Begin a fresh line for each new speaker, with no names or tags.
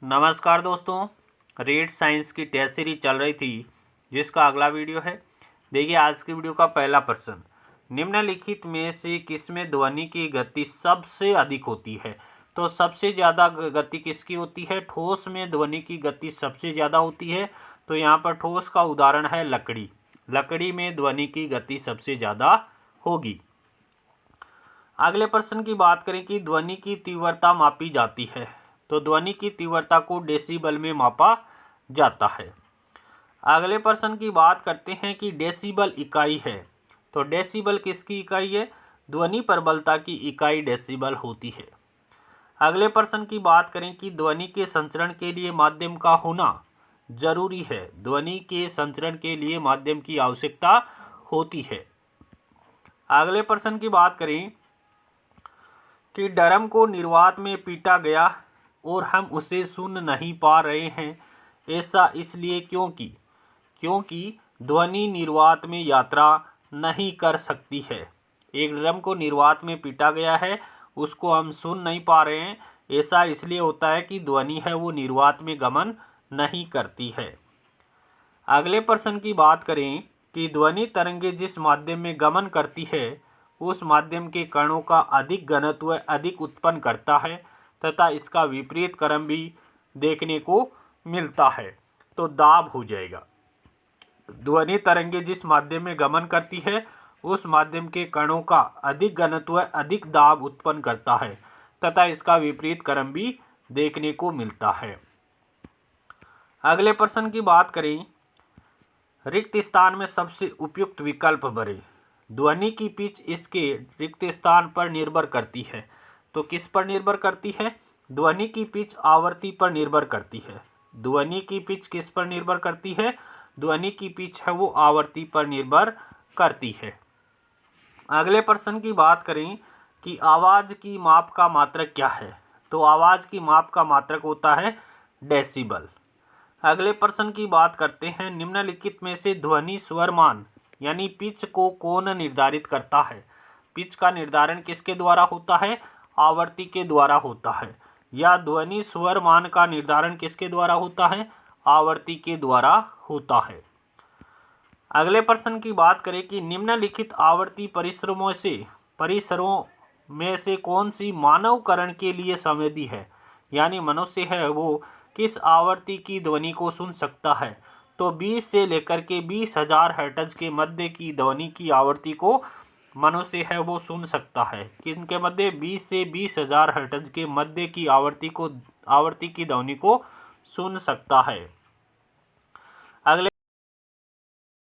नमस्कार दोस्तों, read science की टेस्ट सीरीज चल रही थी जिसका अगला वीडियो है। देखिए आज की वीडियो का पहला प्रश्न, निम्नलिखित में से किसमें ध्वनि की गति सबसे अधिक होती है। तो सबसे ज़्यादा गति किसकी होती है? ठोस में ध्वनि की गति सबसे ज़्यादा होती है। तो यहाँ पर ठोस का उदाहरण है लकड़ी। लकड़ी में ध्वनि की गति सबसे ज़्यादा होगी। अगले प्रश्न की बात करें कि ध्वनि की तीव्रता मापी जाती है। तो ध्वनि की तीव्रता को डेसिबल में मापा जाता है। अगले प्रश्न की बात करते हैं कि डेसिबल इकाई है। तो डेसिबल किसकी इकाई है? ध्वनि प्रबलता की इकाई डेसिबल होती है। अगले प्रश्न की बात करें कि ध्वनि के संचरण के लिए माध्यम का होना जरूरी है। ध्वनि के संचरण के लिए माध्यम की आवश्यकता होती है। अगले प्रश्न की बात करें कि ड्रम को निर्वात में पीटा गया और हम उसे सुन नहीं पा रहे हैं। ऐसा इसलिए क्योंकि ध्वनि निर्वात में यात्रा नहीं कर सकती है। एक ड्रम को निर्वात में पीटा गया है, उसको हम सुन नहीं पा रहे हैं। ऐसा इसलिए होता है कि ध्वनि है वो निर्वात में गमन नहीं करती है। अगले प्रश्न की बात करें कि ध्वनि तरंगे जिस माध्यम में गमन करती है उस माध्यम के कणों का अधिक घनत्व अधिक उत्पन्न करता है तथा इसका विपरीत क्रम भी देखने को मिलता है। तो दाब हो जाएगा। ध्वनि तरंगे जिस माध्यम में गमन करती है उस माध्यम के कणों का अधिक घनत्व अधिक दाब उत्पन्न करता है तथा इसका विपरीत क्रम भी देखने को मिलता है। अगले प्रश्न की बात करें, रिक्त स्थान में सबसे उपयुक्त विकल्प भरें। ध्वनि की पिच इसके रिक्त स्थान पर निर्भर करती है। तो किस पर निर्भर करती है? ध्वनि की पिच आवृत्ति पर निर्भर करती है। ध्वनि की पिच किस पर निर्भर करती है? ध्वनि की पिच है वो आवृत्ति पर निर्भर करती है। अगले प्रश्न की बात करें कि आवाज़ की माप का मात्रक क्या है। तो आवाज़ की माप का मात्रक होता है डेसिबल। अगले प्रश्न की बात करते हैं, निम्नलिखित में से ध्वनि स्वर मान यानी पिच को कौन निर्धारित करता है। पिच का निर्धारण किसके द्वारा होता है? आवृत्ति के द्वारा होता है। या ध्वनि स्वर मान का निर्धारण किसके द्वारा होता है? आवृत्ति के द्वारा होता है। अगले प्रश्न की बात करें कि निम्नलिखित आवृत्ति परिसरों में से कौन सी मानवकरण के लिए संवेदी है। यानी मनुष्य है वो किस आवृत्ति की ध्वनि को सुन सकता है। तो 20 से लेकर के 20,000 हर्ट्ज के मध्य की ध्वनि की आवृत्ति को मनुष्य है वो सुन सकता है। किनके मध्य? 20 से 20,000 हर्ट्ज के मध्य की आवृत्ति की ध्वनि को सुन सकता है।